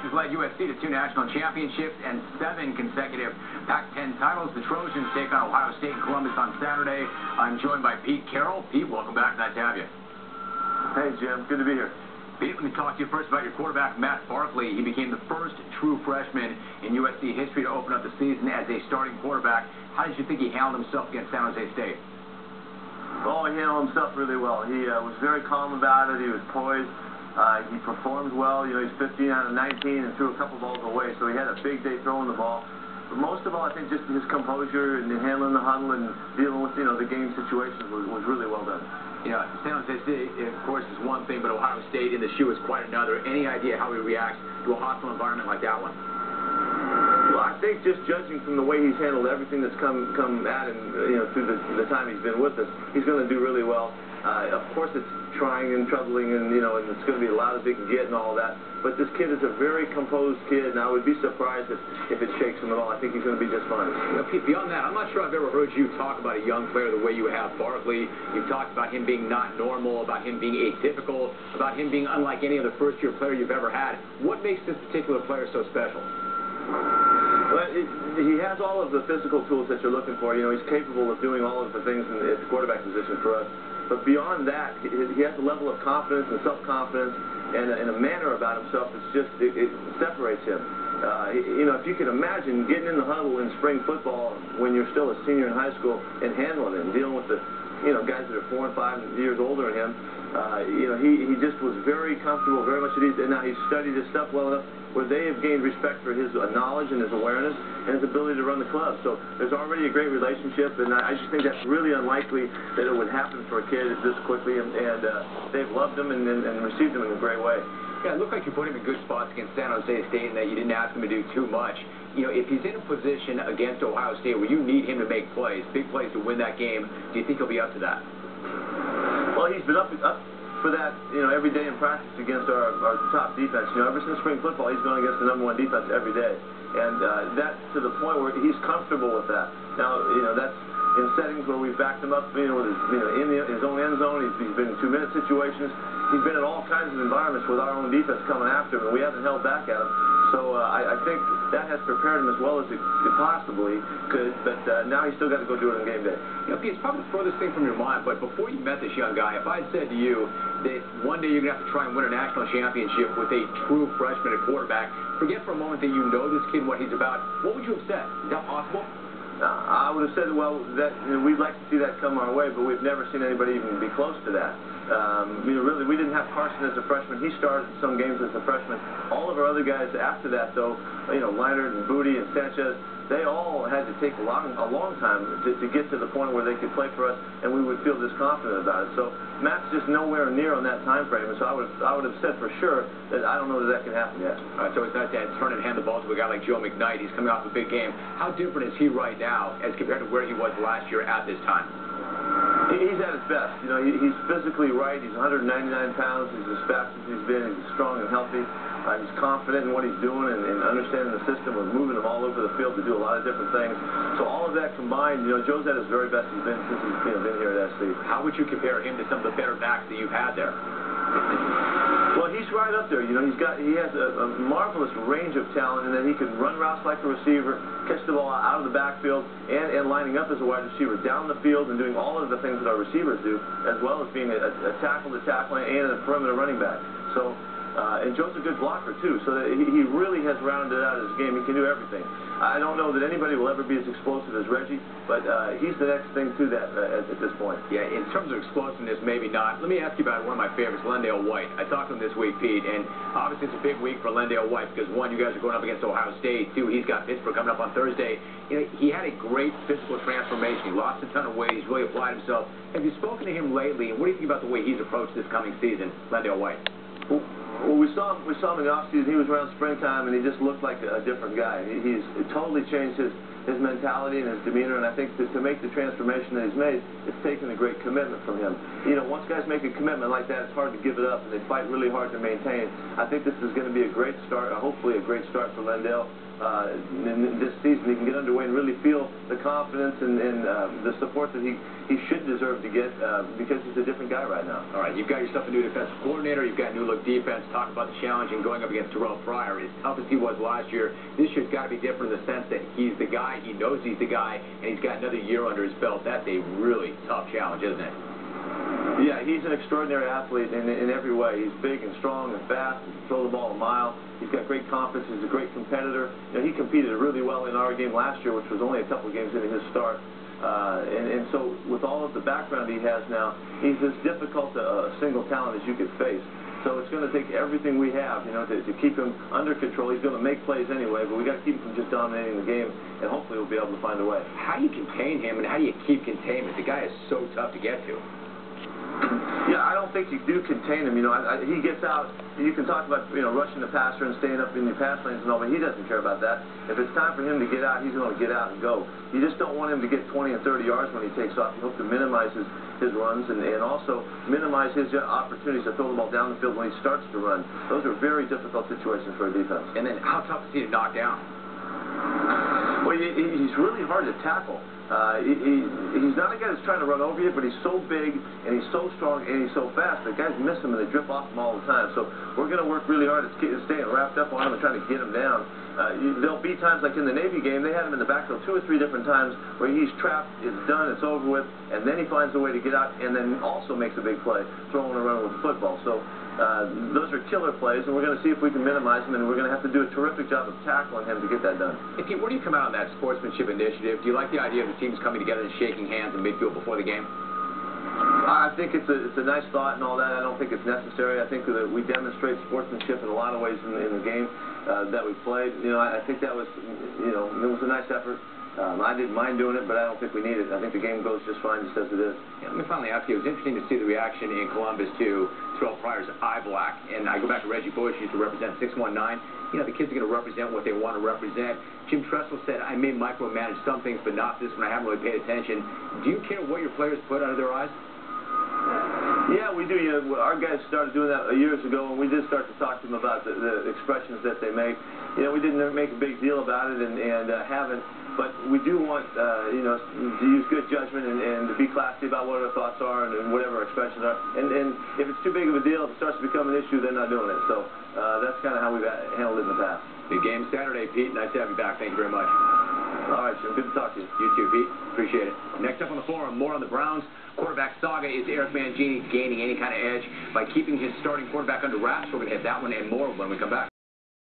has led USC to 2 national championships and 7 consecutive Pac-10 titles. The Trojans take on Ohio State and Columbus on Saturday. I'm joined by Pete Carroll. Pete, welcome back. Nice to have you. Hey, Jim. Good to be here. Pete, let me talk to you first about your quarterback, Matt Barkley. He became the first true freshman in USC history to open up the season as a starting quarterback. How did you think he handled himself against San Jose State? Oh, he handled himself really well. He was very calm about it. He was poised. He performed well. You know, he's 15 out of 19 and threw a couple balls away, so he had a big day throwing the ball. But most of all, I think just his composure and handling the huddle and dealing with, the game situations was really well done. Yeah, San Jose State, of course, is one thing, but Ohio State in the shoe is quite another. Any idea how he reacts to a hostile environment like that one? Well, I think just judging from the way he's handled everything that's come at him, through the time he's been with us, he's going to do really well. Of course, it's trying and troubling, and and it's going to be as loud as it can get and all that. But this kid is a very composed kid, and I would be surprised if it shakes him at all. I think he's going to be just fine. Pete, beyond that, I'm not sure I've ever heard you talk about a young player the way you have Barkley. You've talked about him being not normal, about him being atypical, about him being unlike any other first-year player you've ever had. What makes this particular player so special? Well, he has all of the physical tools that you're looking for. He's capable of doing all of the things at the quarterback position for us. But beyond that, he has a level of confidence and self-confidence and a manner about himself that's it separates him. If you can imagine getting in the huddle in spring football when you're still a senior in high school and handling it and dealing with the guys that are 4 and 5 years older than him, he just was very comfortable, very much at ease. And now he's studied his stuff well enough where they have gained respect for his knowledge and his awareness and his ability to run the club. So there's already a great relationship, and I just think that's really unlikely that it would happen for a kid this quickly, and they've loved him and received him in a great way. Yeah, it looked like you put him in good spots against San Jose State and that you didn't ask him to do too much. If he's in a position against Ohio State where you need him to make plays, big plays to win that game, do you think he'll be up to that? Well, he's been up for that, every day in practice against our top defense. Ever since spring football, he's going against the #1 defense every day. And that to the point where he's comfortable with that. Now, that's in settings where we've backed him up, with his, in his own end zone. He's been in 2-minute situations. He's been in all kinds of environments with our own defense coming after him, and we haven't held back at him. So I think that has prepared him as well as it possibly could, but now he's still got to go do it on game day. Pete, it's probably the furthest thing from your mind, but before you met this young guy, if I had said to you that one day you're going to have to try and win a national championship with a true freshman at quarterback, forget for a moment that you know this kid and what he's about, what would you have said? Is that possible? I would have said, well, that we'd like to see that come our way, but we've never seen anybody even be close to that. Really, we didn't have Carson as a freshman. He started some games as a freshman. All of our other guys after that, though, Leonard and Booty and Sanchez, they all had to take a long time to get to the point where they could play for us, and we would feel this confident about it. So Matt's just nowhere near on that time frame, and so I would have said for sure that I don't know that can happen yet. All right, so it's not that turn and hand the ball to a guy like Joe McKnight. He's coming off a big game. How different is he right now as compared to where he was last year at this time? He's at his best. He's physically right. He's 199 pounds. He's as fast as he's been. He's strong and healthy. He's confident in what he's doing and understanding the system. We're moving him all over the field to do a lot of different things. So all of that combined, Joe's at his very best he's been since he's been here at SC. How would you compare him to some of the better backs that you've had there? Well, he's right up there. He has a marvelous range of talent in that he can run routes like a receiver, catch the ball out of the backfield, and lining up as a wide receiver down the field and doing all of the things that our receivers do, as well as being a tackle-to-tackle and a perimeter running back. So. And Joe's a good blocker, too, so that he really has rounded out his game. He can do everything. I don't know that anybody will ever be as explosive as Reggie, but he's the next thing to that at this point. Yeah, in terms of explosiveness, maybe not. Let me ask you about one of my favorites, Lendale White. I talked to him this week, Pete, and obviously it's a big week for Lendale White because, one, you guys are going up against Ohio State. Two, he's got Pittsburgh coming up on Thursday. He had a great physical transformation. He lost a ton of weight. He's really applied himself. Have you spoken to him lately, and what do you think about the way he's approached this coming season, Lendale White? Well, we saw him in the offseason. He was around springtime, and he just looked like a different guy. He's totally changed his his mentality and his demeanor, and I think to make the transformation that he's made, it's taken a great commitment from him. You know, once guys make a commitment like that, it's hard to give it up, and they fight really hard to maintain it. I think this is going to be a great start, hopefully a great start for Lendale. In this season, he can get underway and really feel the confidence and the support that he should deserve to get because he's a different guy right now. All right, you've got yourself a new defensive coordinator. You've got new look defense. Talk about the challenge in going up against Terrell Pryor. As tough as he was last year, this year's got to be different in the sense that he's the guy, he knows he's the guy, and he's got another year under his belt. That's a really tough challenge, isn't it? Yeah, he's an extraordinary athlete in every way. He's big and strong and fast and can throw the ball a mile. He's got great confidence. He's a great competitor. You know, he competed really well in our game last year, which was only a couple games into his start. And so with all of the background he has now, he's as difficult a single talent as you could face. So it's going to take everything we have, you know, to keep him under control. He's going to make plays anyway, but we got to keep him from just dominating the game, and hopefully we'll be able to find a way. How do you contain him, and how do you keep containment? The guy is so tough to get to. Yeah, I don't think you do contain him. You know, he gets out. You can talk about, you know, rushing the passer and staying up in your pass lanes and all, but he doesn't care about that. If it's time for him to get out, he's going to get out and go. You just don't want him to get 20 and 30 yards when he takes off. You hope to minimize his runs and also minimize his opportunities to throw the ball down the field when he starts to run. Those are very difficult situations for a defense. And then how tough is he to knock down? Well, he's really hard to tackle. He's not a guy that's trying to run over you, but he's so big, and he's so strong, and he's so fast that guys miss him, and they drip off him all the time. So we're going to work really hard at staying wrapped up on him and trying to get him down. There'll be times, like in the Navy game, they had him in the backfield 2 or 3 different times where he's trapped, it's done, it's over with, and then he finds a way to get out, and then also makes a big play, throwing and running with the football. So those are killer plays, and we're going to see if we can minimize them, and we're going to have to do a terrific job of tackling him to get that done. Hey, Pete, where do you come out on that sportsmanship initiative? Do you like the idea of the teams coming together and shaking hands in midfield before the game? I think it's a nice thought and all that. I don't think it's necessary. I think that we demonstrate sportsmanship in a lot of ways in the game that we played. You know, I think that was, you know, it was a nice effort. I didn't mind doing it, but I don't think we need it. I think the game goes just fine just as it is. Yeah, let me finally ask you, it was interesting to see the reaction in Columbus to Terrell Pryor's eye black. And I go back to Reggie Bush, who used to represent 619. You know, the kids are going to represent what they want to represent. Jim Tressel said, I may micromanage some things, but not this one. I haven't really paid attention. Do you care what your players put under their eyes? Yeah, we do. You know, our guys started doing that years ago, and we did start to talk to them about the expressions that they make. You know, we didn't make a big deal about it and haven't, but we do want, you know, to use good judgment and to be classy about what our thoughts are and whatever our expressions are. And if it's too big of a deal, if it starts to become an issue, they're not doing it. So that's kind of how we've handled it in the past. Big game Saturday, Pete. Nice to have you back. Thank you very much. All right, Jim. Good to talk to you. You too, Pete. Appreciate it. Next up on the forum, more on the Browns. Quarterback saga. Is Eric Mangini gaining any kind of edge by keeping his starting quarterback under wraps? We're going to hit that one and more when we come back.